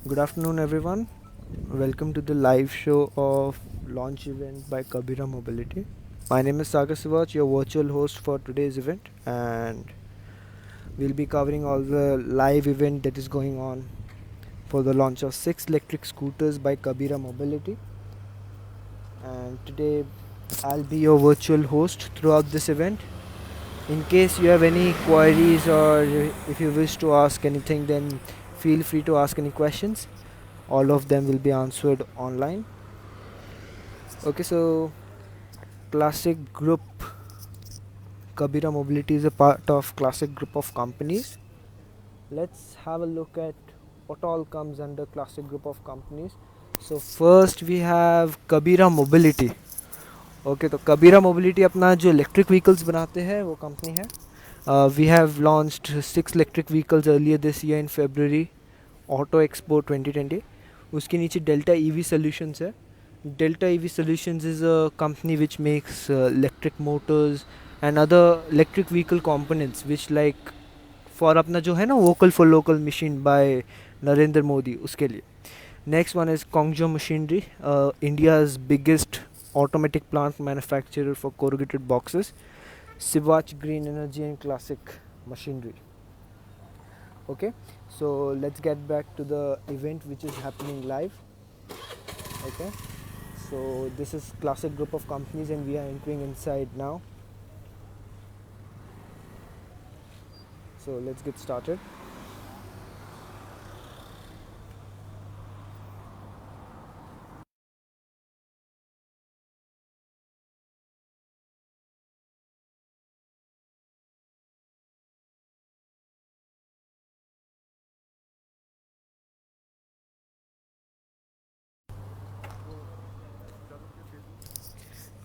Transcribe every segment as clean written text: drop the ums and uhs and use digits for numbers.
Good afternoon, everyone. Welcome to the live show of launch event by Kabira Mobility. My name is Sagar Sivach, your virtual host for today's event, and we'll be covering all the live event that is going on for the launch of 6 electric scooters by Kabira Mobility. And today, I'll be your virtual host throughout this event. In case you have any queries or if you wish to ask anything, then feel free to ask any questions. All of them will be answered online. Okay, so Classic Group Kabira Mobility is a part of Classic Group of companies. Let's have a look at what all comes under Classic Group of companies. So first we have Kabira Mobility. Okay तो कबीरा mobility अपना जो electric vehicles बनाते हैं वो company है. We have launched 6 electric vehicles earlier this year in February auto expo 2020. उसके नीचे Delta EV solutions है. Delta EV solutions is a company which makes electric motors and other electric vehicle components which like for अपना जो है ना vocal for local machine by Narendra Modi उसके लिए. Next one is Kongjo machinery, India's biggest automatic plant manufacturer for corrugated boxes. Sivach Green Energy and Classic Machinery. Okay, so let's get back to the event which is happening live. Okay, so this is Classic Group of companies and we are entering inside now. So let's get started.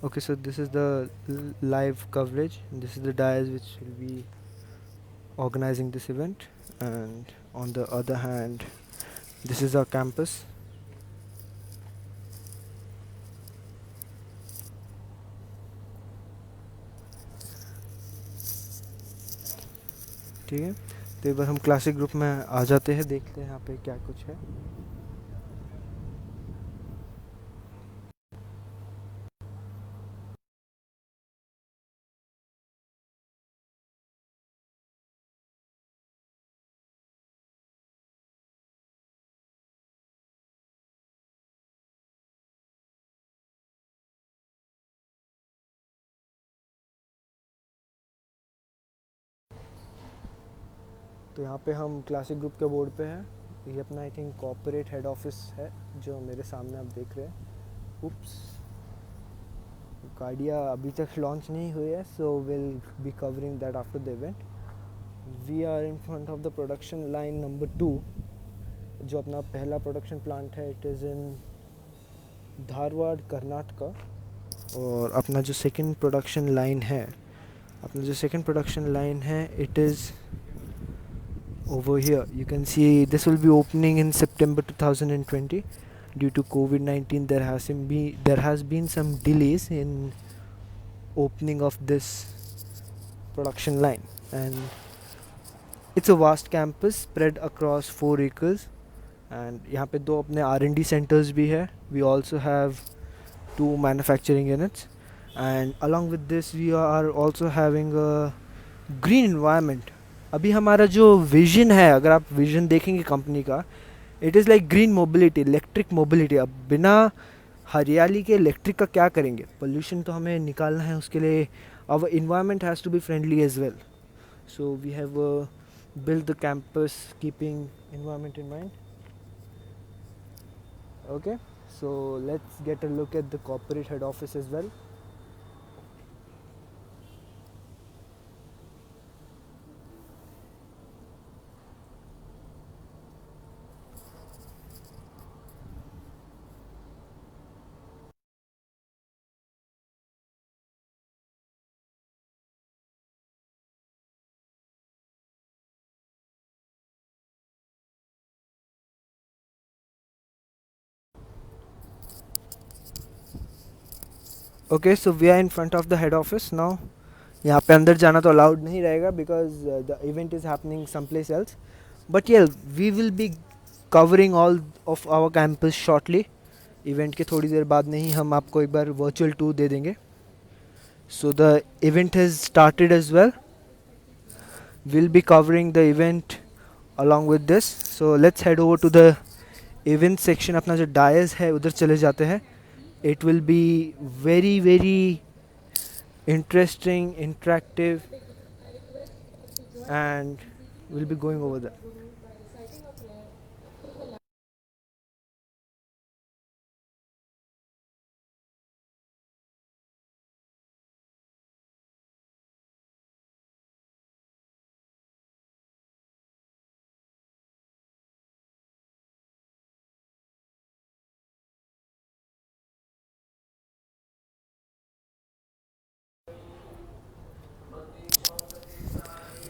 Okay, so this is the live coverage. This is the dias which will be organizing this event, and on the other hand, this is our campus. ठीक है, तो एक बार हम classic group में आ जाते हैं, देखते हैं यहाँ पे क्या कुछ है. तो यहाँ पे हम क्लासिक ग्रुप के बोर्ड पे हैं. ये अपना I think corporate head office है जो मेरे सामने आप देख रहे हैं. उप्स, गाड़ियाँ अभी तक लॉन्च नहीं हुई है, so will be covering that after the event. We are in front of the production line number 2. जो अपना पहला प्रोडक्शन प्लांट है it is in Dharwad Karnataka. और अपना जो सेकंड प्रोडक्शन लाइन है it is over here. You can see this will be opening in September 2020. Due to COVID-19 there has been some delays in opening of this production line, and it's a vast campus spread across 4 acres. and यहाँ पे 2 अपने R&D centers भी है. We also have 2 manufacturing units, and along with this we are also having a green environment. अभी हमारा जो vision है, अगर आप विजन देखेंगे कंपनी का, it is like green mobility, electric mobility. अब बिना हरियाली के इलेक्ट्रिक का क्या करेंगे? पोल्यूशन तो हमें निकालना है, उसके लिए our environment has to be friendly as well. So we have built the campus keeping environment in mind. Okay, so let's get a look at the corporate head office as well. Okay, so we are in front of the head office now. यहाँ पे अंदर जाना तो allowed नहीं रहेगा because the event is happening some place else. But ये we will be covering all of our campus shortly. Event के थोड़ी देर बाद नहीं हम आपको एक बार virtual tour दे देंगे. So the event has started as well. We'll be covering the event along with this. So let's head over to the event section. अपना जो dais है उधर चले जाते हैं. It will be very very interesting, interactive, and we'll be going over there.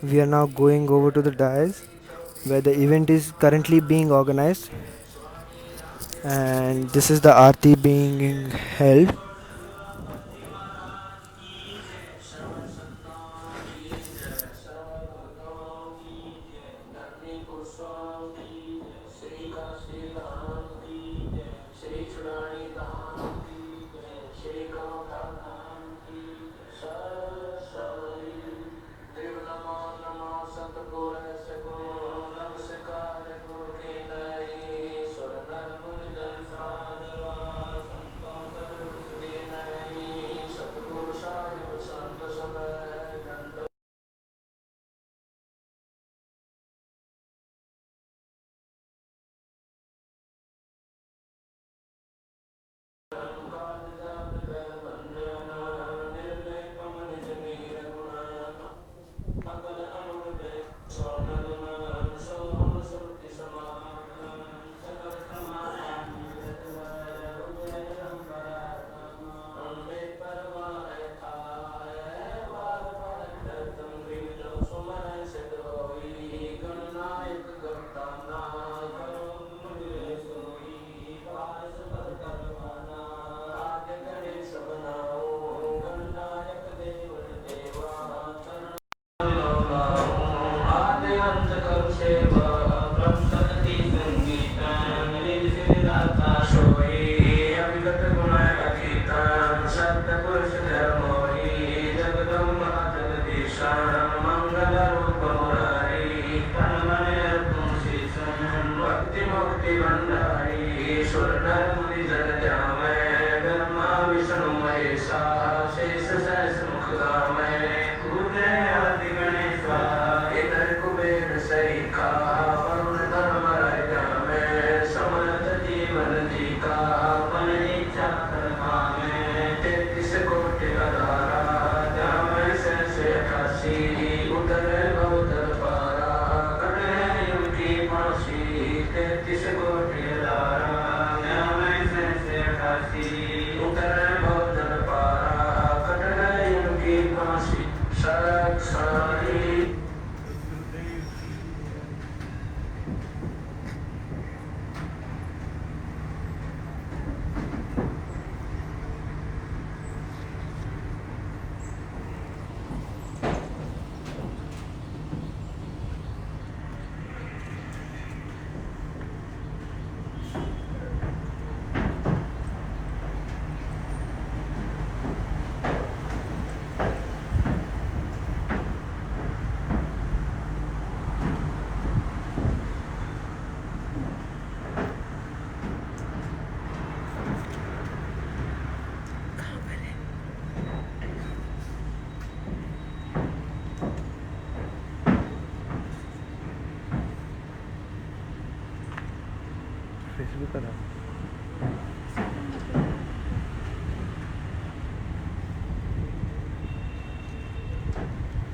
We are now going over to the dais where the event is currently being organized, and this is the aarti being held.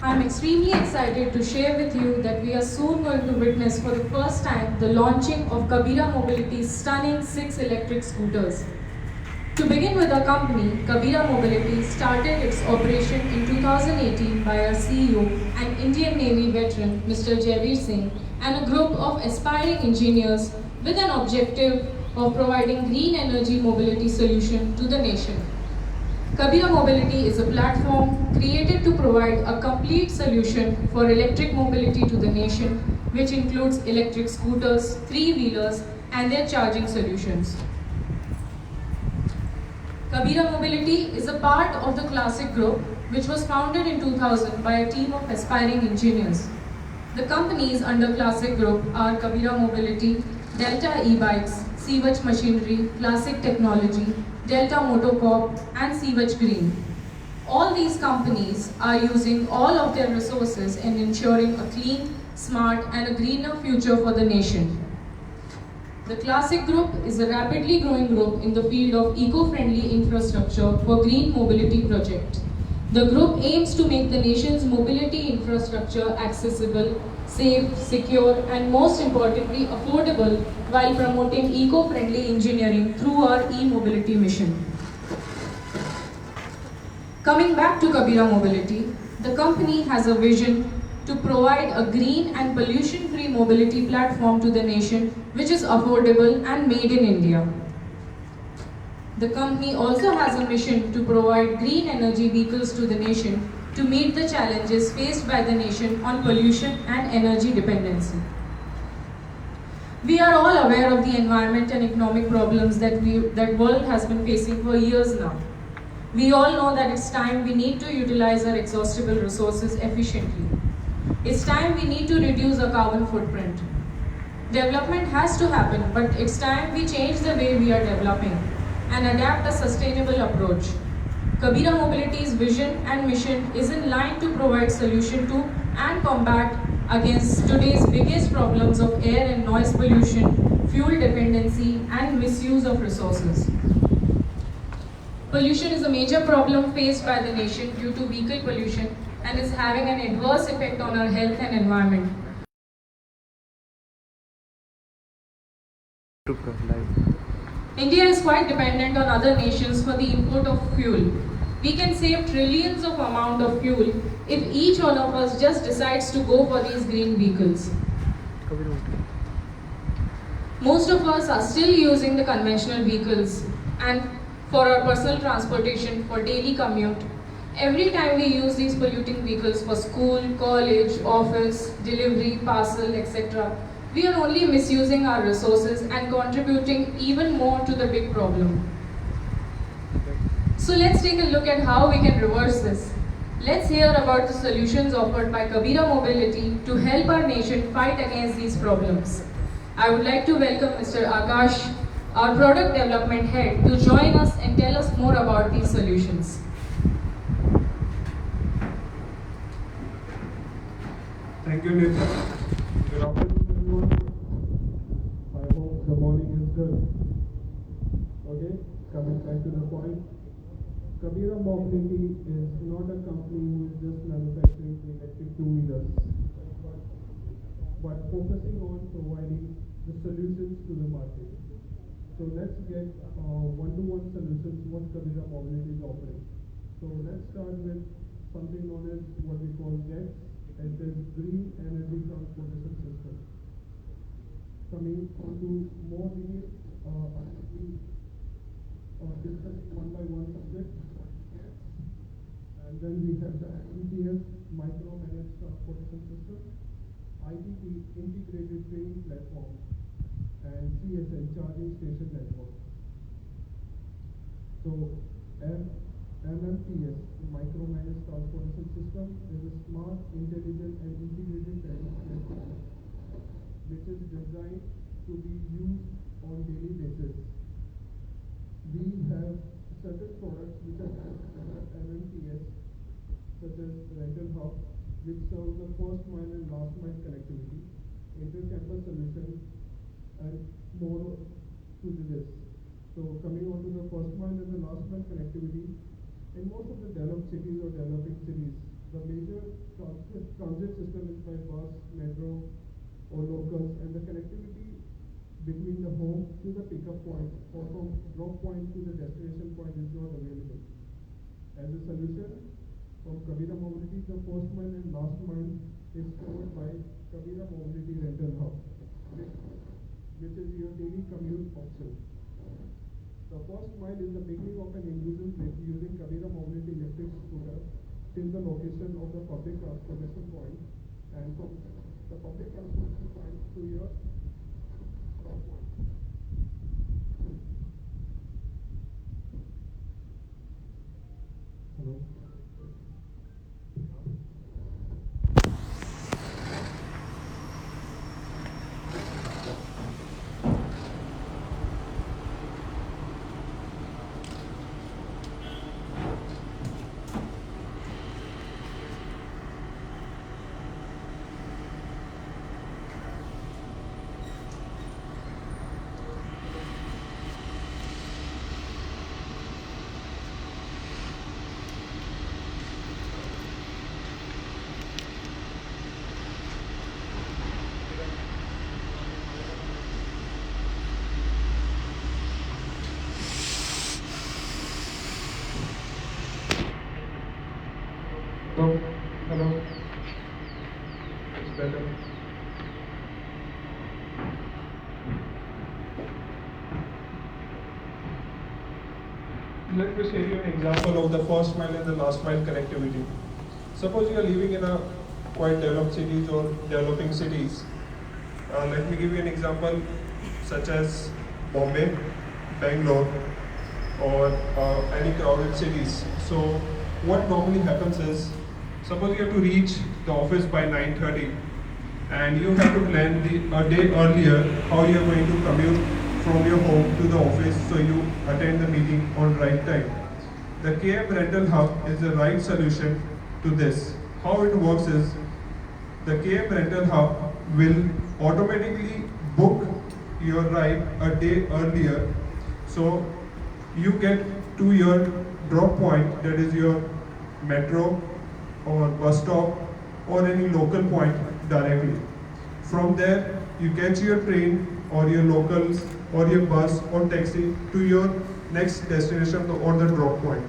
I'm extremely excited to share with you that we are soon going to witness for the first time the launching of Kabira Mobility's stunning 6 electric scooters. To begin with, our company, Kabira Mobility, started its operation in 2018 by our CEO and Indian Navy veteran, Mr. Javeer Singh, and a group of aspiring engineers with an objective of providing green energy mobility solution to the nation. Kabira Mobility is a platform created to provide a complete solution for electric mobility to the nation, which includes electric scooters, three-wheelers, and their charging solutions. Kabira Mobility is a part of the Classic Group, which was founded in 2000 by a team of aspiring engineers. The companies under Classic Group are Kabira Mobility, Delta E-Bikes, Sievach Machinery, Classic Technology, Delta Motocorp, and Sievach Green. All these companies are using all of their resources in ensuring a clean, smart, and a greener future for the nation. The Classic Group is a rapidly growing group in the field of eco-friendly infrastructure for green mobility projects. The group aims to make the nation's mobility infrastructure accessible, safe, secure, and most importantly, affordable while promoting eco-friendly engineering through our e-mobility mission. Coming back to Kabira Mobility, the company has a vision to provide a green and pollution-free mobility platform to the nation, which is affordable and made in India. The company also has a mission to provide green energy vehicles to the nation to meet the challenges faced by the nation on pollution and energy dependency. We are all aware of the environment and economic problems that world has been facing for years now. We all know that it's time we need to utilize our exhaustible resources efficiently. It's time we need to reduce our carbon footprint. Development has to happen, but it's time we change the way we are developing and adapt a sustainable approach. Kabira Mobility's vision and mission is in line to provide solution to and combat against today's biggest problems of air and noise pollution, fuel dependency, and misuse of resources. Pollution is a major problem faced by the nation due to vehicle pollution and is having an adverse effect on our health and environment. India is quite dependent on other nations for the import of fuel. We can save trillions of amount of fuel if each one of us just decides to go for these green vehicles. Most of us are still using the conventional vehicles and for our personal transportation, for daily commute. Every time we use these polluting vehicles for school, college, office, delivery, parcel, etc., we are only misusing our resources and contributing even more to the big problem. So let's take a look at how we can reverse this. Let's hear about the solutions offered by Kabira Mobility to help our nation fight against these problems. I would like to welcome Mr. Akash, our product development head, to join us and tell us more about these solutions. Thank you, Nitya. Good afternoon, everyone. I hope the morning is good. Okay, coming back to the point. Kabira Mobility is not a company who is just manufacturing electric two-wheelers, but focusing on providing the solutions to the market. So let's get one-to-one solutions what Kabira Mobility is offering. So let's start with something known as what we call GETS. It is Green Energy Transportation System. Coming on to more details, I'll be discussing one by one subject. And then we have the ETS, Micro Managed Transportation System, ITT, Integrated Training Platform, and CSN, Charging Station Network. So, MMTS, Micro Managed Transportation System, is a smart, intelligent, and integrated training platform which is designed to be used on daily basis. We have certain products which are MMTS, such as Rental Hub, which serves the first mile and last mile connectivity, inter-campus solution, and more to this. So coming on to the first mile and the last mile connectivity, in most of the developed cities or developing cities, the major transit system is by bus, metro, or locals, and the connectivity between the home to the pickup point or from drop point to the destination point is not available. As a solution, from Kabira Mobility, the first mile and last mile is covered by Kabira Mobility Rental Hub, which is your daily commute option. The first mile is the beginning of an individual using Kabira till the location of the public transportation point, and from the public transportation point to your stop point. Hello. Hello. Hello. It's better. Let me show you an example of the first mile and the last mile connectivity. Suppose you are living in a quite developed cities or developing cities. Let me give you an example such as Bombay, Bangalore, or any crowded cities. So what normally happens is, suppose you have to reach the office by 9:30 and you have to plan a day earlier how you are going to commute from your home to the office so you attend the meeting on right time. The KM Rental Hub is the right solution to this. How it works is, the KM Rental Hub will automatically book your ride a day earlier, so you get to your drop point, that is your metro or bus stop or any local point directly. From there, you catch your train or your locals or your bus or taxi to your next destination or the drop point.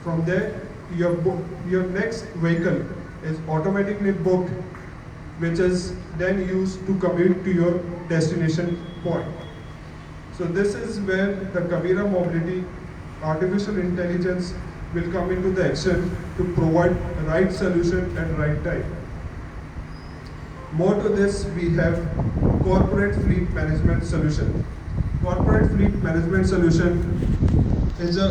From there, your next vehicle is automatically booked, which is then used to commute to your destination point. So this is where the Kabira Mobility artificial intelligence will come into the action to provide right solution at right time. More to this, we have corporate fleet management solution. Corporate fleet management solution is a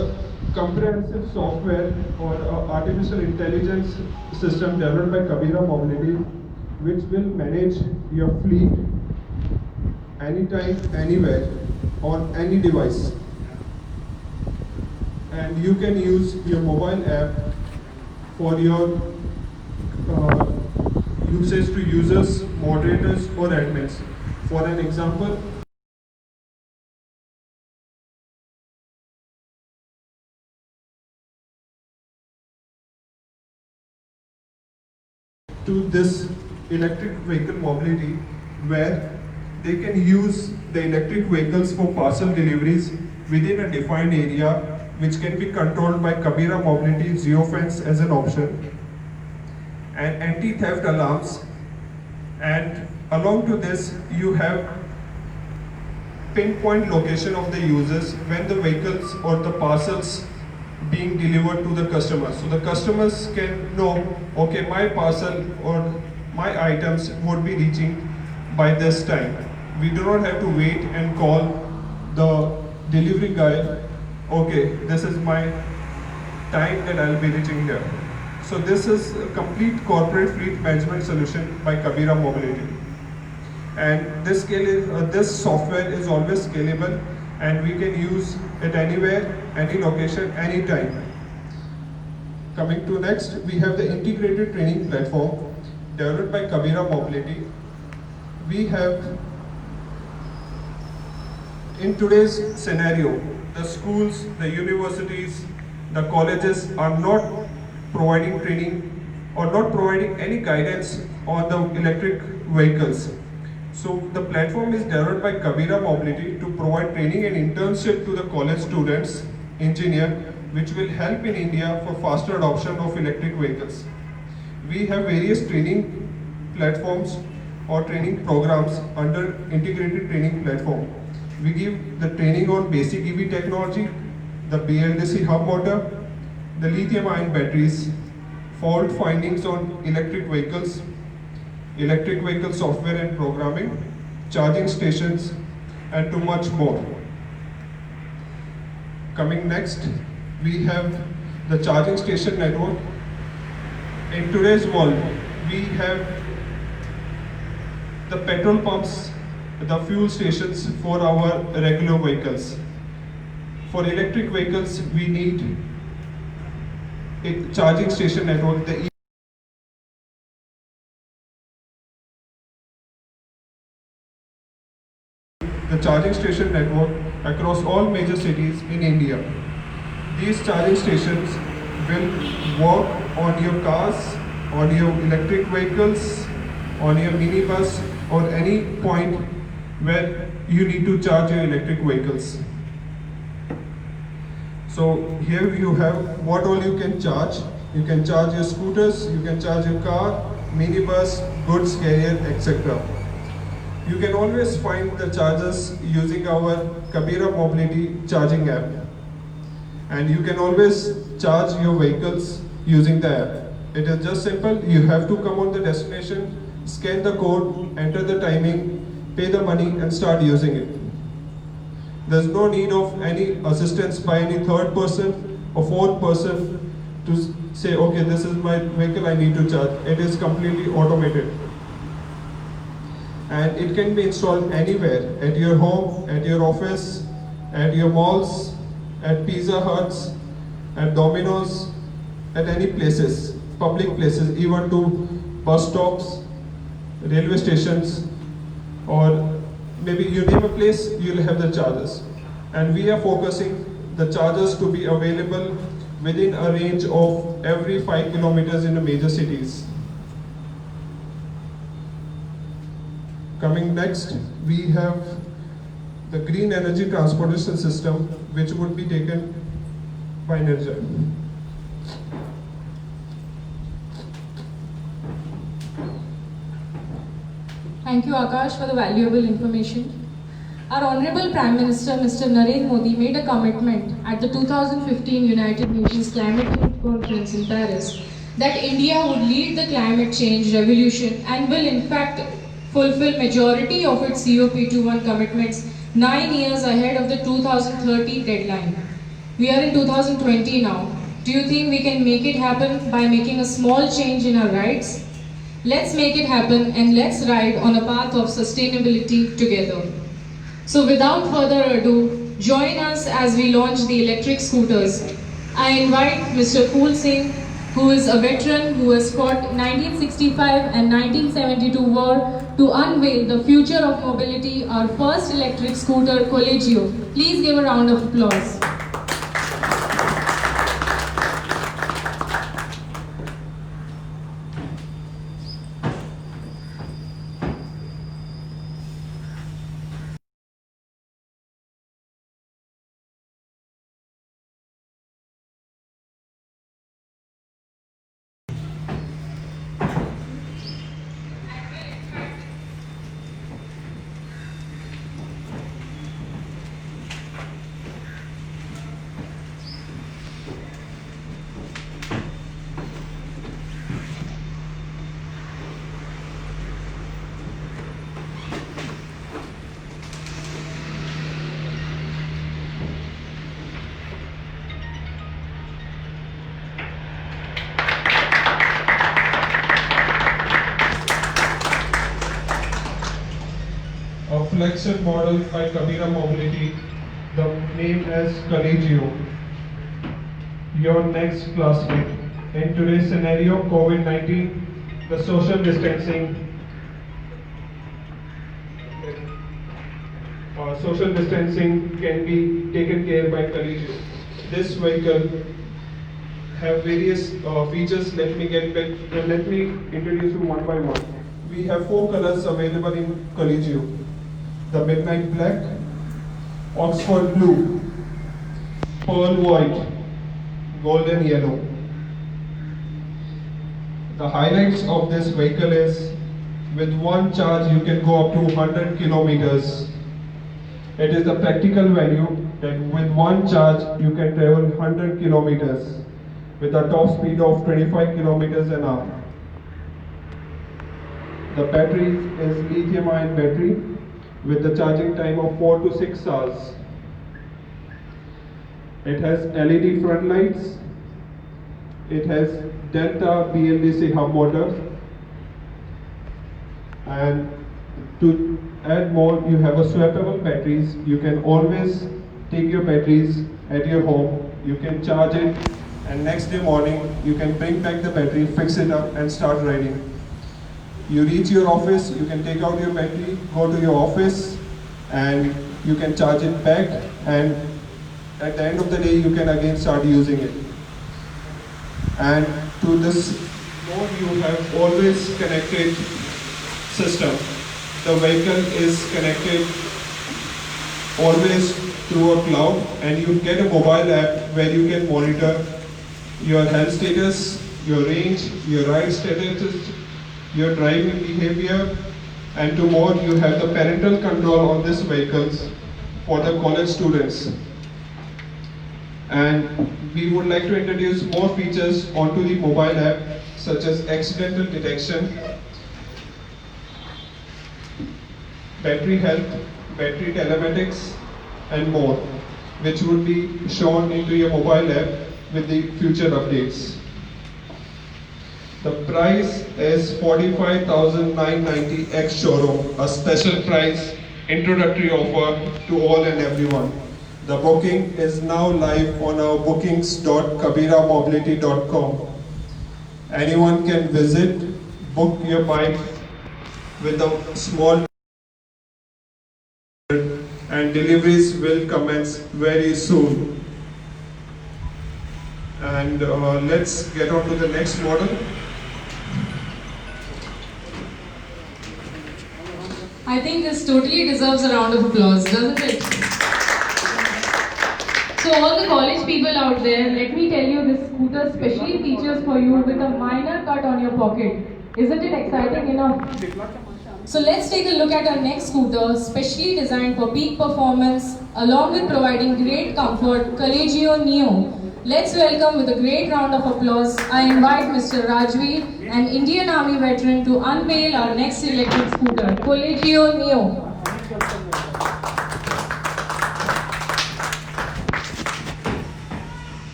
comprehensive software or artificial intelligence system developed by Kabira Mobility, which will manage your fleet anytime, anywhere, on any device. And you can use your mobile app for your usage to users, moderators, or admins. For an example, to this electric vehicle mobility, where they can use the electric vehicles for parcel deliveries within a defined area, which can be controlled by Kabira Mobility Geofence as an option, and anti-theft alarms. And along to this, you have pinpoint location of the users when the vehicles or the parcels being delivered to the customers. So the customers can know, okay, my parcel or my items would be reaching by this time. We do not have to wait and call the delivery guy, okay, this is my time that I'll be reaching here. So this is a complete corporate fleet management solution by Kabira Mobility. And this software is always scalable, and we can use it anywhere, any location, anytime. Coming to next, we have the integrated training platform developed by Kabira Mobility. We have, in today's scenario, the schools, the universities, the colleges are not providing training or not providing any guidance on the electric vehicles. So the platform is developed by Kabira Mobility to provide training and internship to the college students, engineer, which will help in India for faster adoption of electric vehicles. We have various training platforms or training programs under integrated training platform. We give the training on basic EV technology, the BLDC hub motor, the lithium ion batteries, fault findings on electric vehicle software and programming, charging stations, and too much more. Coming next, we have the charging station network. In today's world, we have the petrol pumps, the fuel stations for our regular vehicles. For electric vehicles, we need a charging station network. The charging station network across all major cities in India. These charging stations will work on your cars, on your electric vehicles, on your minibus, or any point where you need to charge your electric vehicles. So here you have what all you can charge. You can charge your scooters, you can charge your car, minibus, goods carrier, etc. You can always find the chargers using our Kabira Mobility charging app. And you can always charge your vehicles using the app. It is just simple. You have to come on the destination, scan the code, enter the timing, pay the money and start using it. There's no need of any assistance by any third person or fourth person to say, okay, this is my vehicle, I need to charge. It is completely automated. And it can be installed anywhere, at your home, at your office, at your malls, at Pizza Huts, at Domino's, at any places, public places, even to bus stops, railway stations, or maybe you name a place, you'll have the chargers. And we are focusing the chargers to be available within a range of every 5 kilometers in the major cities. Coming next, we have the green energy transportation system, which would be taken by Nirja. Thank you, Akash, for the valuable information. Our Honorable Prime Minister, Mr. Narendra Modi, made a commitment at the 2015 United Nations Climate Change Conference in Paris that India would lead the climate change revolution and will in fact fulfill majority of its COP21 commitments 9 years ahead of the 2030 deadline. We are in 2020 now. Do you think we can make it happen by making a small change in our rides? Let's make it happen and let's ride on a path of sustainability together. So without further ado, join us as we launch the electric scooters. I invite Mr. Phool Singh, who is a veteran who has fought 1965 and 1972 war to unveil the future of mobility, our first electric scooter, Colegio. Please give a round of applause. A flagship model by Kabira Mobility, the name as Colegio, your next classmate. In today's scenario, COVID-19, the social distancing can be taken care by Colegio. This vehicle have various features. Let me introduce you one by one. We have 4 colors available in Colegio: the midnight black, Oxford blue, pearl white, golden yellow. The highlights of this vehicle is, with one charge you can go up to 100 kilometers. It is the practical value that with one charge you can travel 100 kilometers. with a top speed of 25 kilometers an hour. The battery is lithium-ion battery with the charging time of 4 to 6 hours. It has LED front lights. It has Delta BLDC hub motor. And to add more, you have a swappable batteries. You can always take your batteries at your home. You can charge it, and next day morning you can bring back the battery, fix it up, and start riding. You reach your office, you can take out your battery, go to your office, and you can charge it back, and at the end of the day you can again start using it. And to this mode you have always connected system. The vehicle is connected always through a cloud, and you get a mobile app where you can monitor your health status, your range, your ride status, your driving behavior, and to more, you have the parental control on these vehicles for the college students. And we would like to introduce more features onto the mobile app, such as accidental detection, battery health, battery telematics, and more, which would be shown into your mobile app with the future updates. The price is 45,990 ex showroom, a special price introductory offer to all and everyone. The booking is now live on our bookings.kabiramobility.com. Anyone can visit, book your bike with a small, and deliveries will commence very soon. And let's get on to the next model. I think this totally deserves a round of applause, doesn't it? So all the college people out there, let me tell you, this scooter specially features for you with a minor cut on your pocket. Isn't it exciting enough? So let's take a look at our next scooter, specially designed for peak performance, along with providing great comfort, Colegio Neo. Let's welcome with a great round of applause, I invite Mr. Rajveer, an Indian Army veteran, to unveil our next electric scooter, Colegio Neo.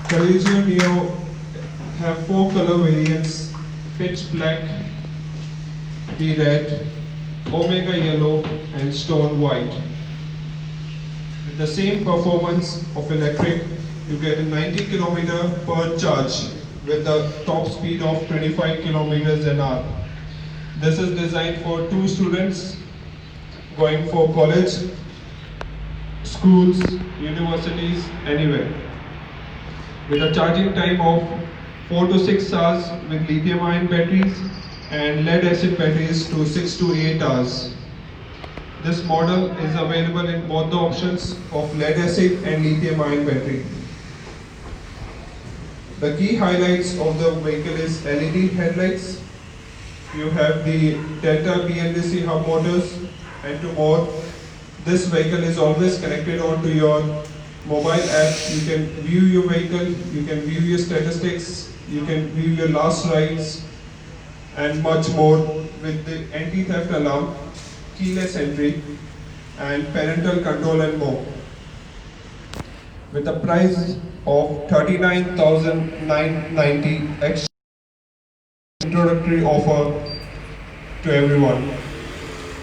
Colegio Neo have 4 color variants: pitch black, the red, omega yellow, and stone white. With the same performance of electric, you get a 90 km per charge with the top speed of 25 kilometers an hour. This is designed for 2 students going for college, schools, universities, anywhere. With a charging time of 4 to 6 hours with lithium-ion batteries and lead-acid batteries to 6 to 8 hours. This model is available in both the options of lead-acid and lithium-ion battery. The key highlights of the vehicle is LED headlights. You have the Delta BLDC hub motors, and to more. This vehicle is always connected onto your mobile app. You can view your vehicle, you can view your statistics, you can view your last rides, and much more with the anti-theft alarm, keyless entry, and parental control and more. With a price of 39,990 extra introductory offer to everyone.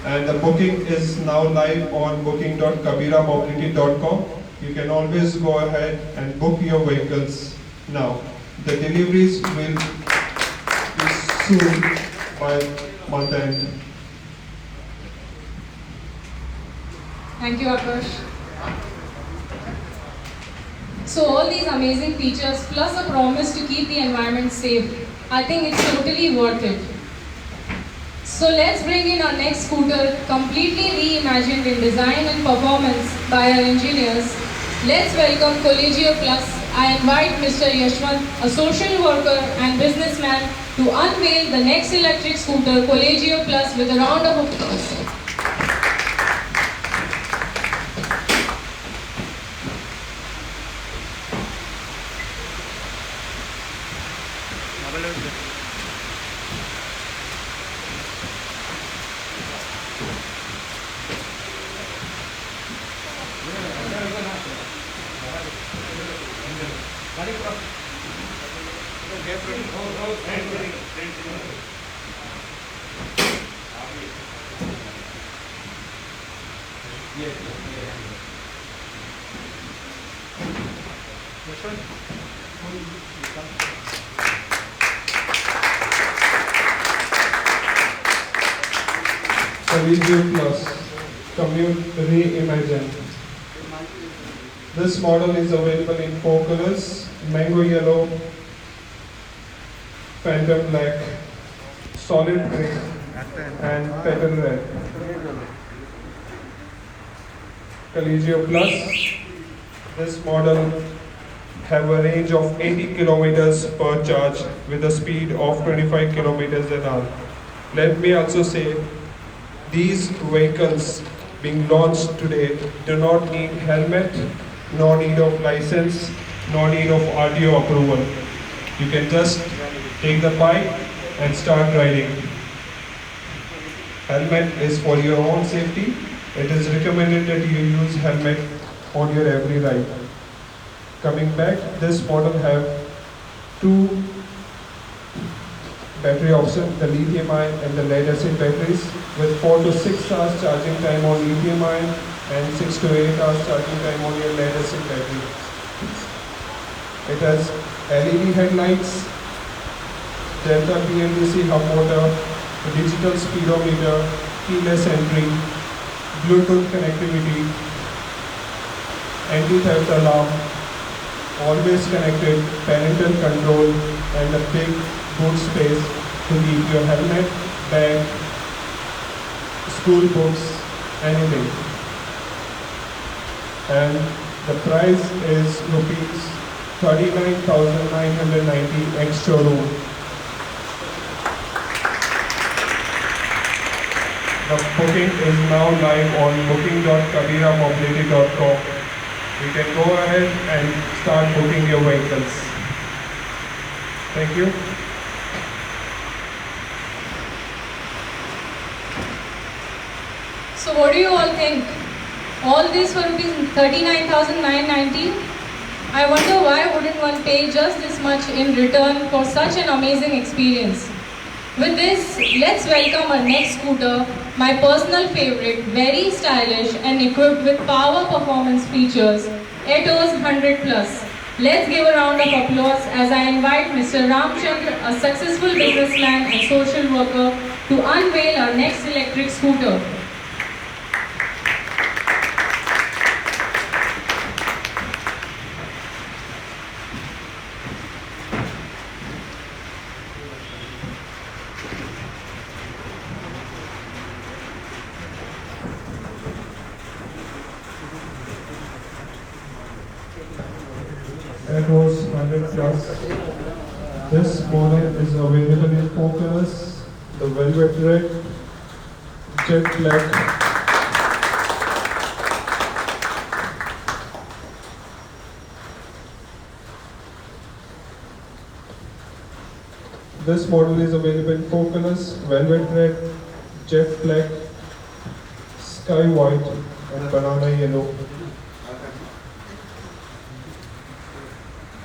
And the booking is now live on booking.kabiramobility.com. You can always go ahead and book your vehicles now. The deliveries will be soon by month end. Thank you, Akash. So all these amazing features plus a promise to keep the environment safe, I think it's totally worth it. So let's bring in our next scooter, completely reimagined in design and performance by our engineers. Let's welcome Colegio Plus I invite Mr. Yashwant, a social worker and businessman, to unveil the next electric scooter, Collegio Plus, with a round of applause. Collegio Plus, Commute Reimagined. This model is available in four colors: mango yellow, phantom black, solid grey, and petal red. Collegio Plus. This model have a range of 80 kilometers per charge with a speed of 25 kilometers an hour. Let me also say, these vehicles being launched today do not need helmet, no need of license, no need of RTO approval. You can just take the bike and start riding. Helmet is for your own safety. It is recommended that you use helmet on your every ride. Coming back, this model have two battery options, the lithium ion and the lead acid batteries, with 4 to 6 hours charging time on lithium ion and 6 to 8 hours charging time on your lead acid battery. It has LED headlights, Delta BLDC hub motor, digital speedometer, keyless entry, Bluetooth connectivity, anti-theft alarm, always connected, parental control, and a big boot space to keep your helmet, bag, school books, anything. And the price is rupees 39,990 ex-showroom. The booking is now live on booking.kabiramobility.com. You can go ahead and start booking your vehicles. Thank you. So what do you all think? All this for rupees 39,990? I wonder why wouldn't one pay just this much in return for such an amazing experience? With this, let's welcome our next scooter, my personal favorite, very stylish and equipped with power performance features, Etoz 100 Plus. Let's give a round of applause as I invite Mr. Ramchandra, a successful businessman and social worker, to unveil our next electric scooter. Etoz 100 Plus. This model is available in four colors: the velvet red, jet black, this model is available in four colors: velvet red, jet black, sky white, and banana yellow.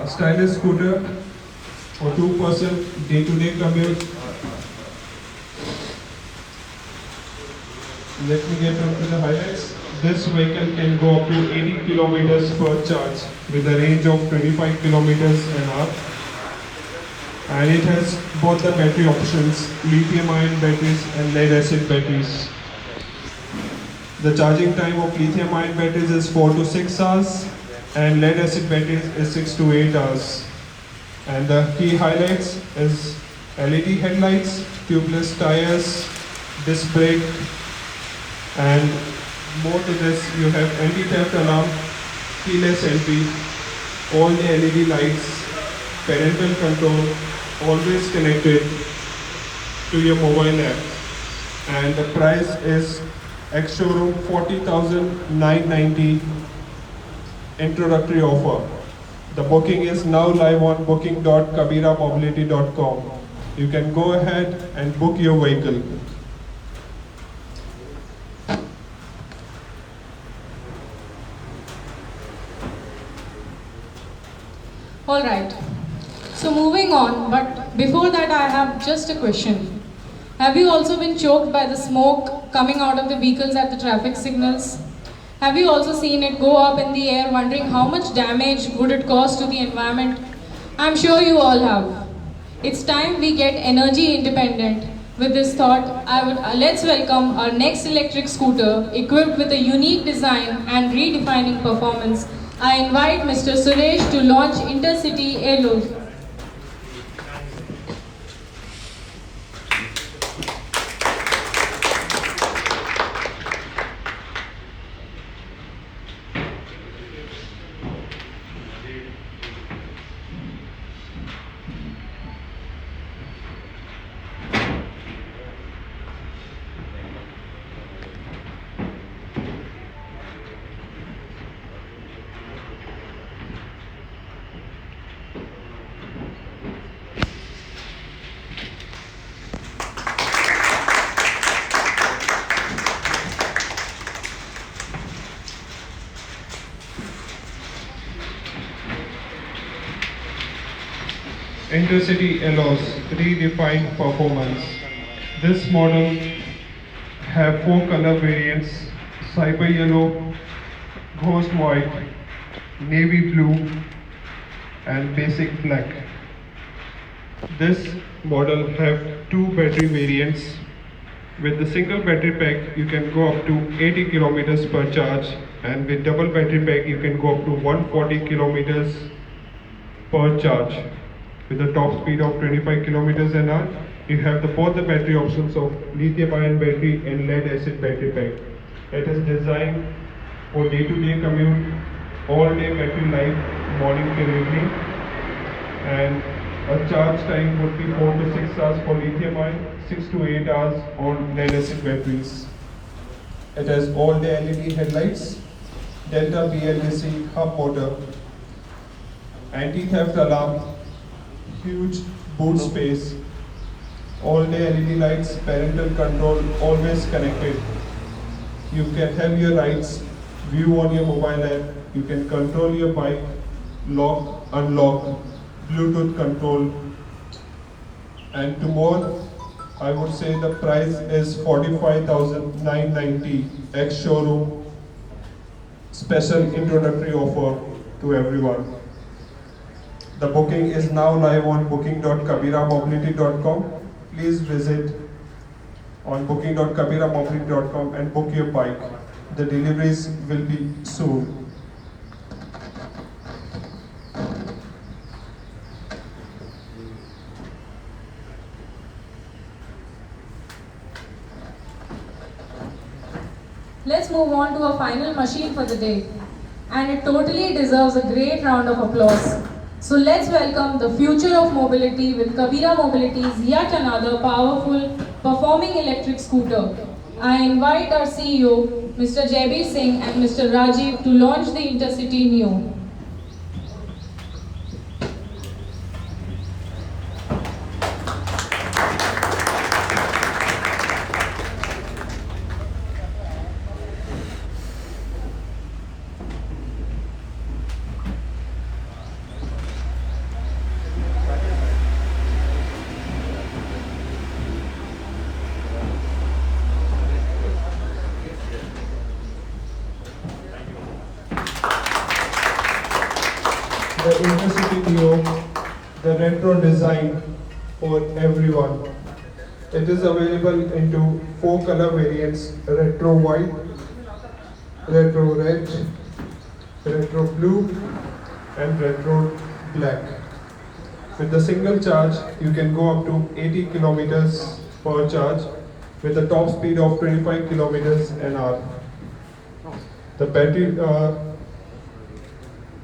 A stylish scooter for two-person day-to-day commute. Let me get on to the highlights. This vehicle can go up to 80 kilometers per charge with a range of 25 kilometers an hour. And it has both the battery options, lithium-ion batteries and lead-acid batteries. The charging time of lithium-ion batteries is 4 to 6 hours. And lead acid batteries is 6 to 8 hours. And the key highlights is LED headlights, tubeless tires, disc brake, and more to this you have anti-theft alarm, keyless entry, all the LED lights, parental control, always connected to your mobile app. And the price is ex-showroom 40,990 introductory offer. The booking is now live on booking.kabiramobility.com. You can go ahead and book your vehicle. Alright, so moving on, but before that I have just a question. Have you also been choked by the smoke coming out of the vehicles at the traffic signals? Have you also seen it go up in the air wondering how much damage would it cause to the environment? I'm sure you all have. It's time we get energy independent. With this thought, let's welcome our next electric scooter equipped with a unique design and redefining performance. I invite Mr. Suresh to launch Intercity Elos. Intercity Elos redefined performance. This model have 4 color variants: cyber yellow, ghost white, navy blue, and basic black. This model have 2 battery variants. With the single battery pack, you can go up to 80 kilometers per charge, and with double battery pack, you can go up to 140 kilometers per charge. With a top speed of 25 kilometers an hour, you have both the battery options of lithium-ion battery and lead-acid battery pack. It is designed for day-to-day commute, all-day battery life, morning till evening, and a charge time would be 4 to 6 hours for lithium-ion, 6 to 8 hours on lead-acid batteries. It has all-day LED headlights, Delta BLDC hub motor, anti-theft alarm, huge boot space, all-day LED lights, parental control, always connected. You can have your rides, view on your mobile app, you can control your bike, lock, unlock, Bluetooth control, and to more, I would say the price is 45,990 ex-showroom special introductory offer to everyone. The booking is now live on booking.kabiramobility.com. Please visit on booking.kabiramobility.com and book your bike. The deliveries will be soon. Let's move on to our final machine for the day. And it totally deserves a great round of applause. So let's welcome the future of mobility with Kabira Mobility's yet another powerful performing electric scooter. I invite our CEO, Mr. Jaybir Singh and Mr. Rajiv to launch the Intercity Neo. The Intercity Neo, the retro design for everyone. It is available into 4 color variants: retro white, retro red, retro blue, and retro black. With the single charge, you can go up to 80 kilometers per charge with a top speed of 25 kilometers an hour. The battery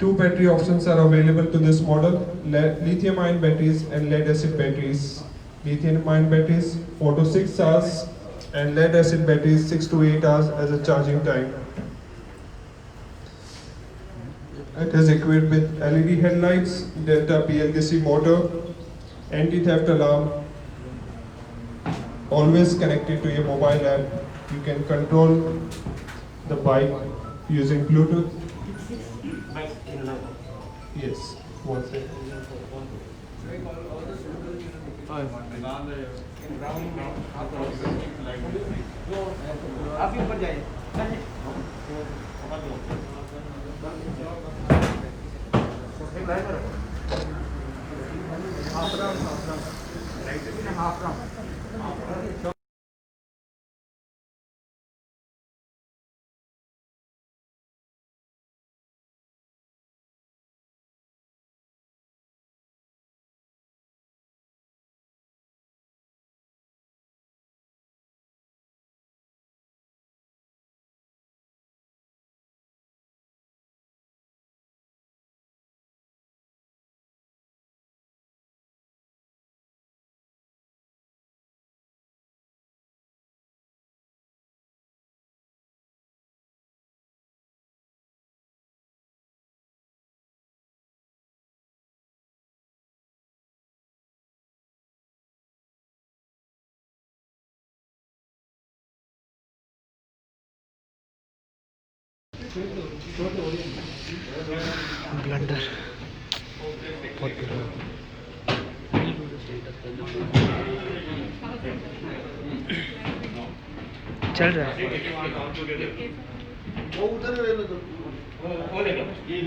Two battery options are available to this model, lithium-ion batteries and lead-acid batteries. Lithium-ion batteries 4 to 6 hours and lead-acid batteries 6 to 8 hours as a charging time. It is equipped with LED headlights, Delta PLDC motor, anti-theft alarm, always connected to your mobile app. You can control the bike using Bluetooth. Yes, one second. आप ही ऊपर जाइए blunder चल रहा है। वो उधर ले लो तो वो ले लो ये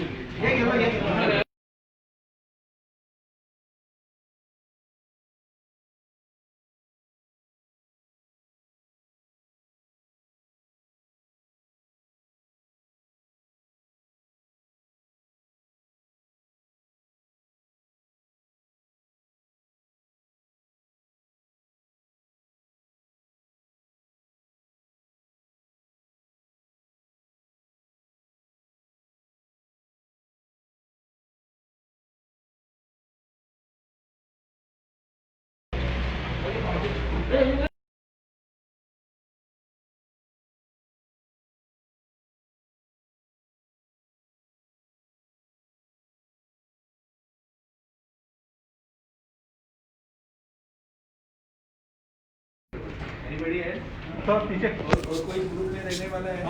Anybody है? सब पीछे और कोई ग्रुप में रहने वाला है?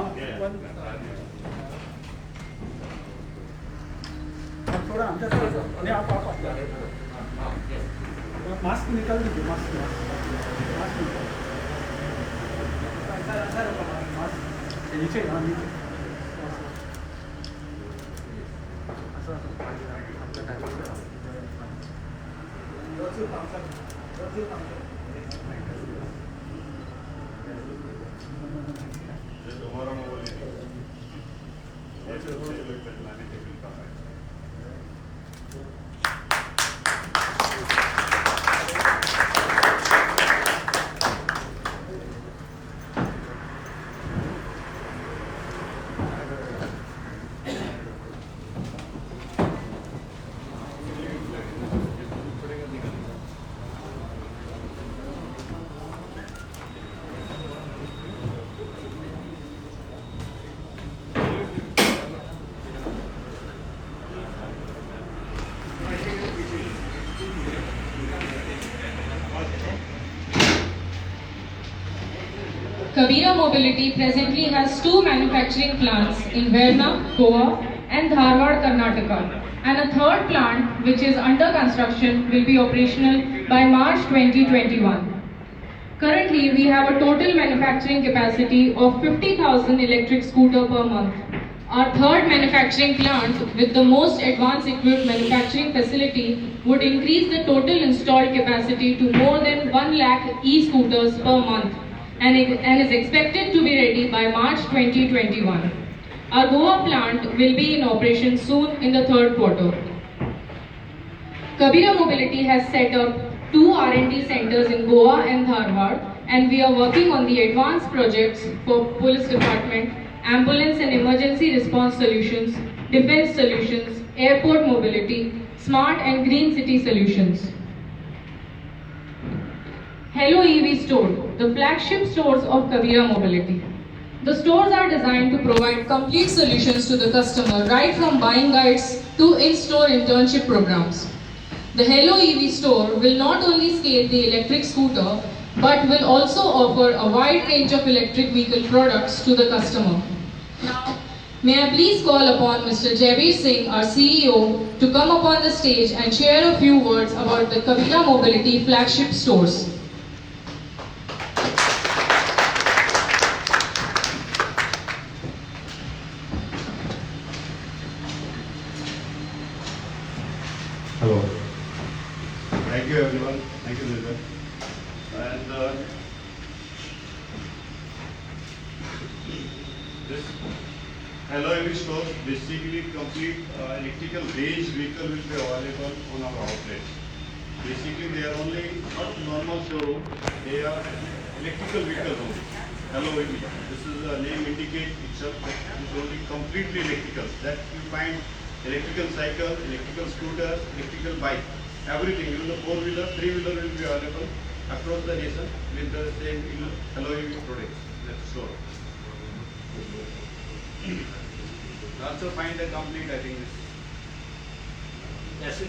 थोड़ा अंदर नहीं आप मास्क निकाल दीजिए मास्क नीचे नीचे Kabira Mobility presently has two manufacturing plants in Verna, Goa and Dharwad, Karnataka, and a third plant which is under construction will be operational by March 2021. Currently, we have a total manufacturing capacity of 50,000 electric scooter per month. Our third manufacturing plant with the most advanced equipped manufacturing facility would increase the total installed capacity to more than 1 lakh e-scooters per month and is expected to be ready by March 2021. Our Goa plant will be in operation soon in the third quarter. Kabira Mobility has set up two R&D centers in Goa and Dharwad, and we are working on the advanced projects for police department, ambulance and emergency response solutions, defense solutions, airport mobility, smart and green city solutions. Hello EV Store, the flagship stores of Kabira Mobility. The stores are designed to provide complete solutions to the customer, right from buying guides to in-store internship programs. The Hello EV Store will not only scale the electric scooter, but will also offer a wide range of electric vehicle products to the customer. Now, may I please call upon Mr. Javeer Singh, our CEO, to come upon the stage and share a few words about the Kabira Mobility flagship stores. Hello. Thank you everyone. Thank you, Nirmal. And this Hello EV store, basically complete electrical range vehicle will be available on our outlets. Basically they are only not normal showroom, they are electrical vehicles only. Hello EV. This is the name indicate itself that it is only completely electrical. That you find electrical cycle, electrical scooter, electrical bike, everything, even the 4-wheeler, 3-wheeler will be available across the nation with the same Hello EV products. That's store. Also find a complete, I think this. Yes,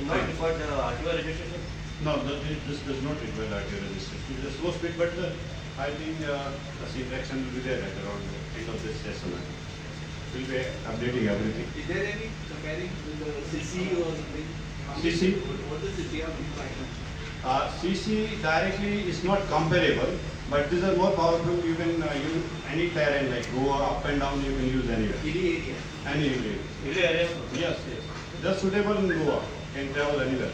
not required RTO registration. No, this does not require RTO registration. It is slow speed, but I think the interaction will be there at around the end of this session. We'll be updating everything. Is there any comparing with the CC or something? CC? What is CC of these items? CC directly is not comparable, but these are more powerful. You can use any terrain like Goa, up and down, you can use anywhere. Any area? Any area. Really area? Yes, yes. They're suitable in Goa. Can travel anywhere.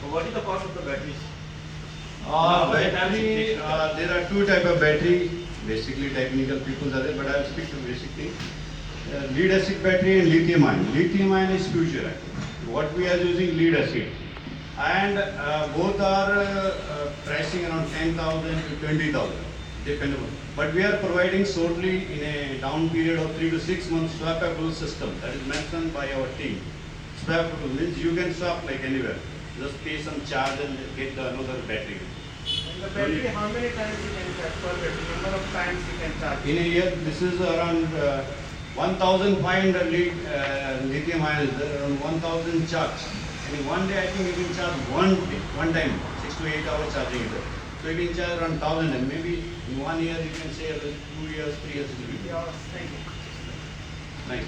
So what is the cost of the batteries? Battery, there are two type of battery. Basically, technical people are there, but I will speak to basic thing. Lead acid battery and lithium ion. Lithium ion is future. What we are using lead acid, and both are pricing around 10,000 to 20,000, dependable. But we are providing shortly in a down period of 3 to 6 months swappable system that is mentioned by our team. Swappable means you can swap like anywhere. Just pay some charge and get the another battery. The battery, how many times you can charge per battery? Number of times you can charge? In a year, this is around 1,500 lithium ion is there, around 1,000 charge. And in one day, I think you can charge one time, 6 to 8 hours charging it. So you can charge around 1,000, and maybe in 1 year you can say 2 years, 3 years. Yeah, thank you. Thank you.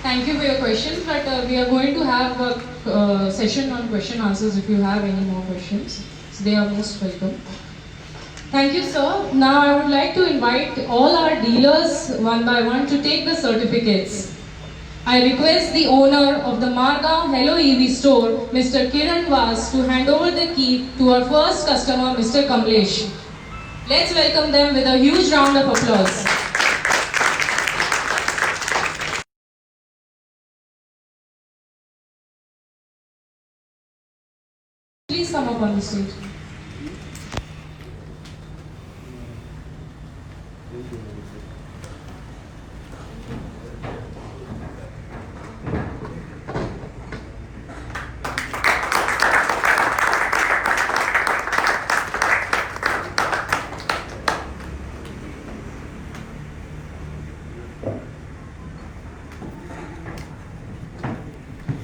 Thank you for your questions, but we are going to have a session on question answers if you have any more questions. So they are most welcome. Thank you, sir. Now I would like to invite all our dealers one by one to take the certificates. I request the owner of the Margaon Hello EV store, Mr. Kiran Vas, to hand over the key to our first customer, Mr. Kamlesh. Let's welcome them with a huge round of applause. Please come up on the stage.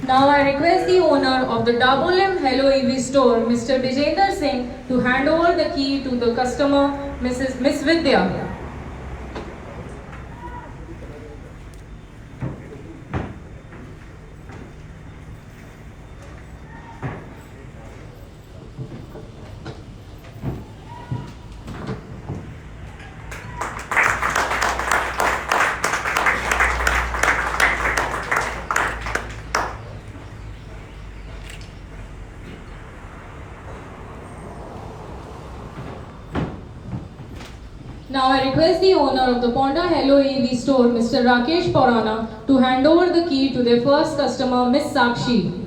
Now I request the owner of the Double M Hello EV store, Mr. Vijender Singh, to hand over the key to the customer, Miss Vidya. Now I request the owner of the Ponda Hello EV store, Mr. Rakesh Paurana, to hand over the key to their first customer, Miss Sakshi. . 。 . 。 . 。 . 。 . . 。 . . 。 . . . . . . . . . . . . . . . . . . . . . . . . . . . . . . . . . . . . . . . . . . . .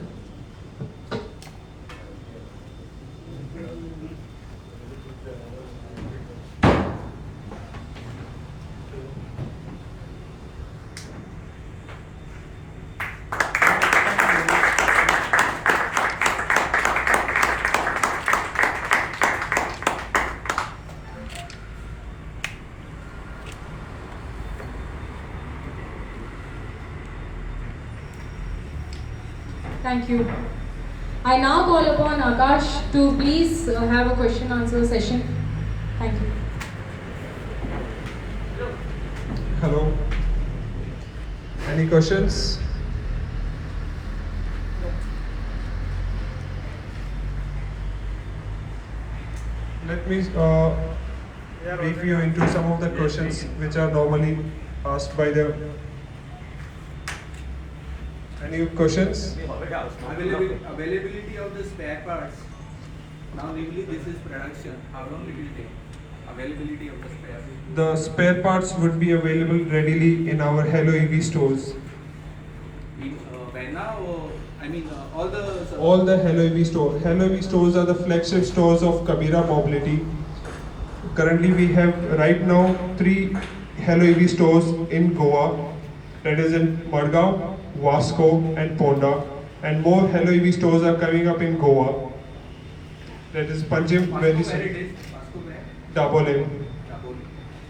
Thank you. I now call upon Akash to please have a question answer session. Thank you. Hello. Any questions? Let me brief you into some of the questions which are normally asked by the. Any questions? Availability of the spare parts. Now, namely, this is production. How long it will take? Availability of the spare. The spare parts would be available readily in our Hello EV stores. By now, I mean, all the. All the Hello EV stores. Hello EV stores are the flagship stores of Kabira Mobility. Currently, we have right now 3 Hello EV stores in Goa, that is in Madgaon, Vasco, and Ponda, and more Hello EV stores are coming up in Goa. That is Panjim, Vasco very where soon. it is? Vasco where? Double M. Daboli.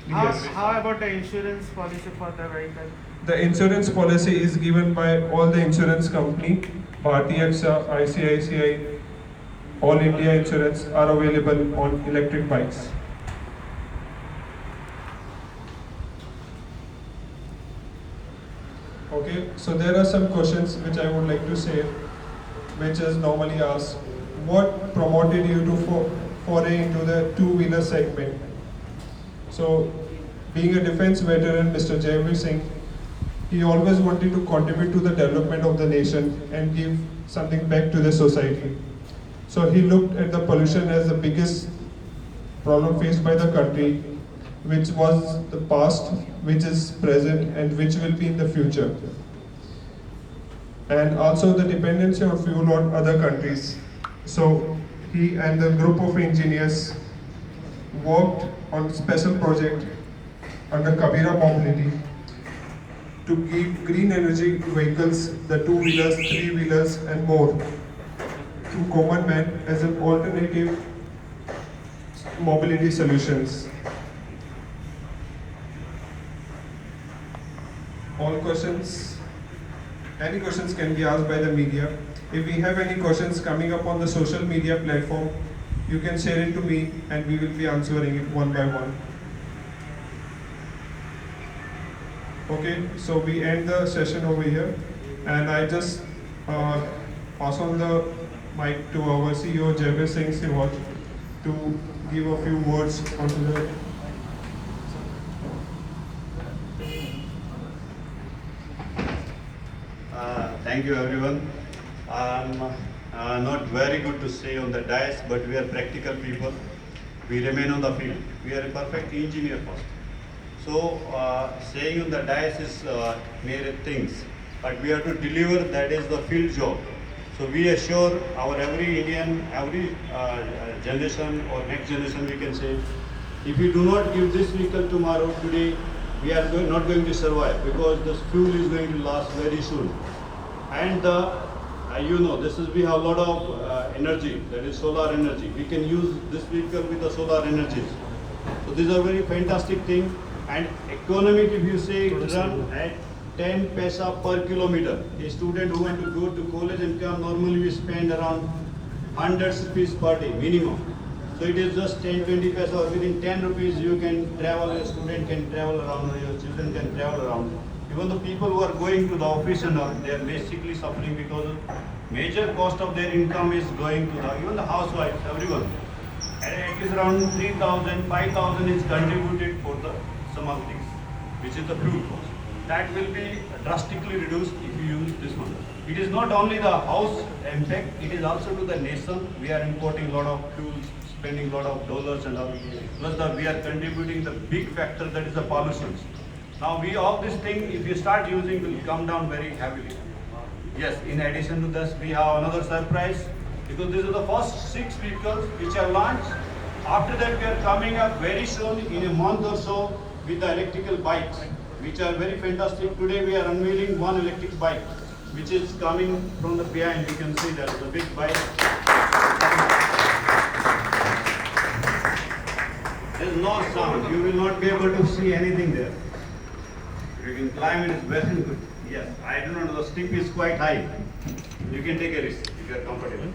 Yes. How about the insurance policy for the vehicle? The insurance policy is given by all the insurance company, Bharti AXA, ICICI, All India Insurance are available on electric bikes. Okay, so there are some questions which I would like to say, which is normally asked. What promoted you to foray into the two-wheeler segment? So, being a defense veteran, Mr. Jaivir Singh, he always wanted to contribute to the development of the nation and give something back to the society. So he looked at the pollution as the biggest problem faced by the country, which was the past, which is present, and which will be in the future. And also the dependency of fuel on other countries. So he and the group of engineers worked on special project under Kabira Mobility to give green energy vehicles, the two-wheelers, three-wheelers, and more to common man as an alternative mobility solutions. All questions, any questions can be asked by the media. If we have any questions coming up on the social media platform, you can share it to me and we will be answering it one by one. Okay, so we end the session over here, and I just pass on the mic to our CEO Jaivir Singh Sewat to give a few words onto the. Thank you, everyone. Not very good to say on the dais, but we are practical people. We remain on the field. We are a perfect engineer first. So saying on the dais is mere things, but we have to deliver. That is the field job. So we assure our every Indian, every generation or next generation, we can say, if we do not give this vehicle tomorrow, today, we are not going to survive because the fuel is going to last very soon. And this is we have a lot of energy, that is solar energy. We can use this vehicle with the solar energies. So these are very fantastic thing. And economic, if you say it run at 10 paisa per kilometer. A student who want to go to college and come, normally we spend around 100 rupees per day minimum. So it is just 10-20 paisa, or within 10 rupees you can travel, a student can travel around, or your children can travel around. Even the people who are going to the office and all, they are basically suffering because major cost of their income is going to the, even the housewives, everyone. And at least around 3,000, 5,000 is contributed for the some of things, which is the fuel cost. That will be drastically reduced if you use this one. It is not only the house impact, it is also to the nation. We are importing a lot of fuels, spending a lot of dollars and all. Plus we are contributing the big factor, that is the pollution. Now all this thing, if you start using, will come down very heavily. Yes, in addition to this, we have another surprise, because these are the first 6 vehicles which are launched. After that, we are coming up very soon, in a month or so, with the electrical bikes, which are very fantastic. Today we are unveiling one electric bike, which is coming from the behind. You can see that, the big bike. There is no sound. You will not be able to see anything there. You can climb, it is very good. Yes, I do not know, the steep is quite high. You can take a risk if you are comfortable.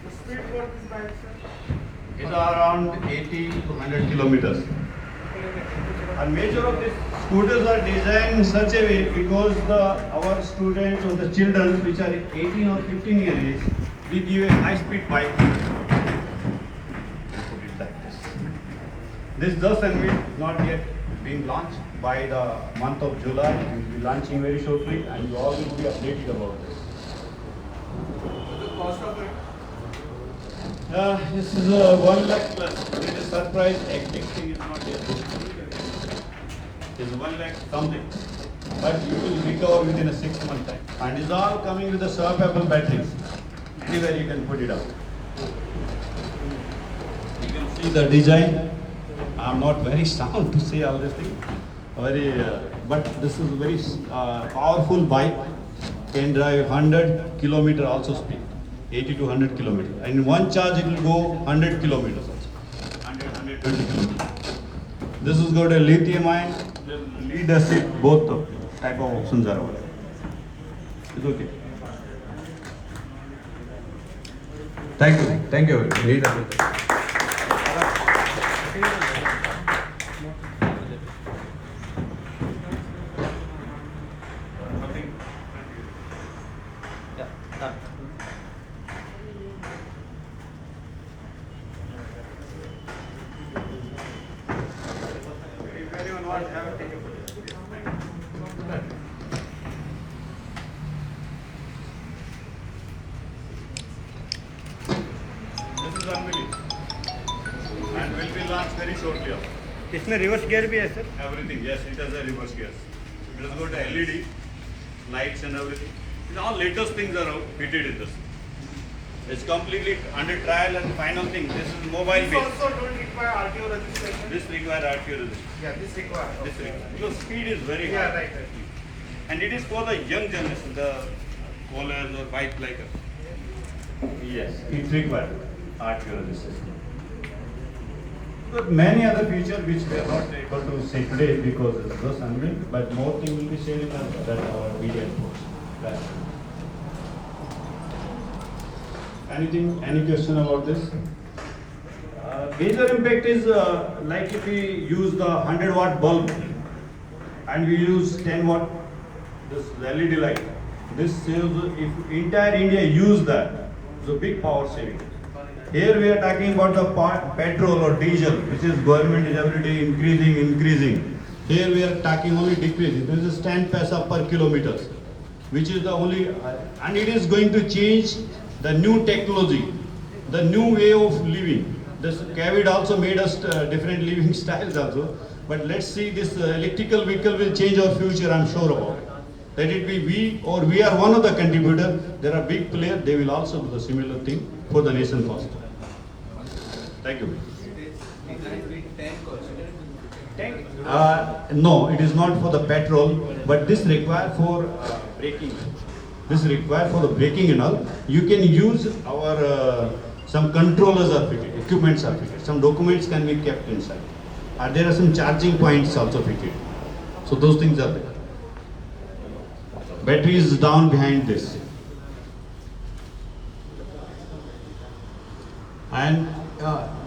The speed for this bike, sir? It's around 80 to 100 kilometers. And major of these scooters are designed in such a way because our students or the children which are 18 or 15 years age, we give a high-speed bike. Put it like this. This thus and will not yet been launched. By the month of July, we will be launching very shortly, and you all will be updated about this. The cost of it? This is 1 lakh plus. It is surprise. Exact thing is not yet. It's 1 lakh something, but you will recover within a 6-month time. And it's all coming with the swappable batteries. Anywhere you can put it up. You can see the design. I'm not very sound to say all this thing. But this is very powerful bike. Can drive 100 kilometer also speed. 80 to 100 kilometers. And in one charge it will go 100 kilometers also. 100, 120 kilometers. This has got a lithium ion, lead acid, both the type of options are available. It's okay. Thank you. Thank you. Very nice. If anyone wants to have a take a photo. This is unbelievable. And will be launched very shortly. इसमें reverse gear भी है sir. Everything, yes, it has a reverse gears. It has got a LED, lights and everything. All latest things are fitted in this. It's completely under trial and final thing. This is mobile This based. also don't require RTO registration. This require RTO registration. Yeah, this require. This require. Because speed is very high. Yeah, right. And it is for the young generation, the rollers or bike bikers. Yes, it requires RTO registration. But many other features which we are not able to say today because it's just unveiled, but more thing will be shared in our media reports. Right. Any question about this? Major impact is like if we use the 100 watt bulb and we use 10 watt this LED light. This saves if entire India use that, it's a big power saving. Here we are talking about the petrol or diesel, which is government is every day increasing. Here we are talking only decreasing. This is 10 paisa per kilometers, which is the only, and it is going to change the new technology, the new way of living. This COVID also made us different living styles also. But let's see, this electrical vehicle will change our future, I'm sure about it. Let it be we or we are one of the contributors. There are big players, they will also do the similar thing for the nation first. Thank you. No, it is not for the petrol, but this require for braking. This require for the braking and all. You can use our some controllers are fitted, equipments are fitted. Some documents can be kept inside. There are some charging points also fitted. So those things are there. Battery is down behind this. And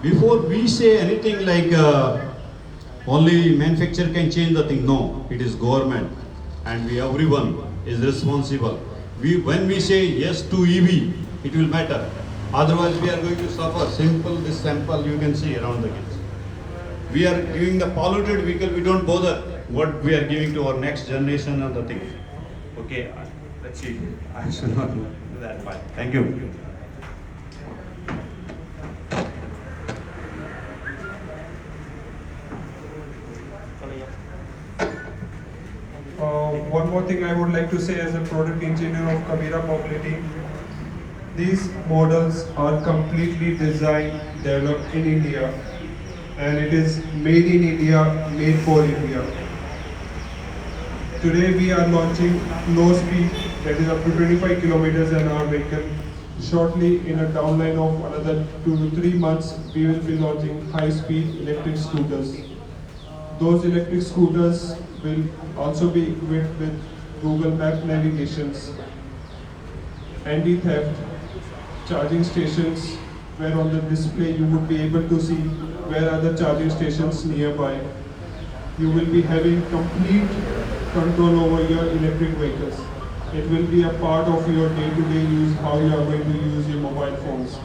before we say anything like only manufacturer can change the thing, no, it is government and everyone is responsible. When we say yes to EV, it will matter. Otherwise we are going to suffer. Simple, this sample you can see around the kids. We are giving the polluted vehicle, we don't bother what we are giving to our next generation and the things. Okay, let's see. I should not do that part. Thank you. One more thing I would like to say as a product engineer of Kabira Mobility. These models are completely designed, developed in India, and it is made in India, made for India. Today we are launching low speed, that is up to 25 kilometers an hour vehicle. Shortly, in a downline of another 2 to 3 months, we will be launching high speed electric scooters. Those electric scooters will also be equipped with Google Map navigations. anti-theft, charging stations where on the display you would be able to see where are the charging stations nearby. You will be having complete control over your electric vehicles. It will be a part of your day-to-day use, how you are going to use your mobile phones.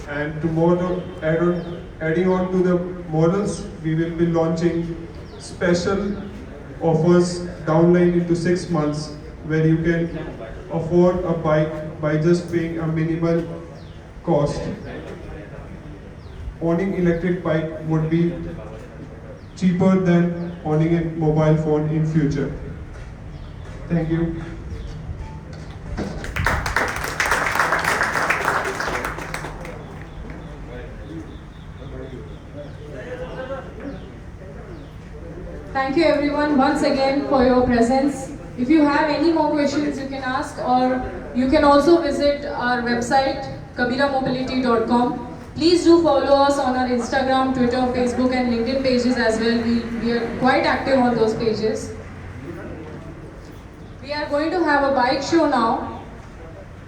And tomorrow, adding on to the models, we will be launching special offers downline into 6 months where you can afford a bike by just paying a minimal cost. Owning electric bike would be cheaper than owning a mobile phone in future. Thank you. Thank you everyone once again for your presence. If you have any more questions, you can ask, or you can also visit our website kabiramobility.com. Please do follow us on our Instagram, Twitter, Facebook and LinkedIn pages as well. We are quite active on those pages. We are going to have a bike show now.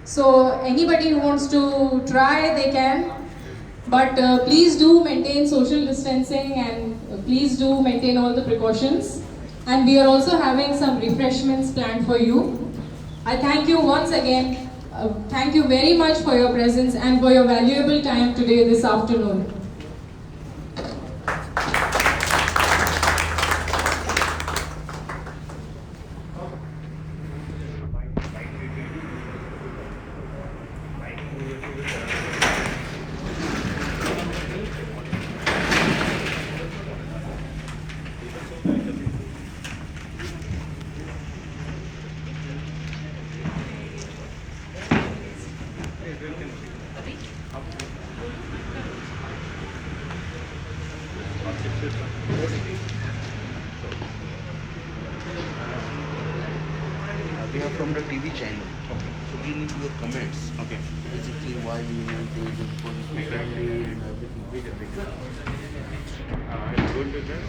So anybody who wants to try, they can. But please do maintain social distancing and please do maintain all the precautions. And we are also having some refreshments planned for you. I thank you once again. Thank you very much for your presence and for your valuable time today, this afternoon. We are from the TV channel. Okay. So we need your comments. Okay. Basically, why you want to do police friendly and everything. I'm good with that.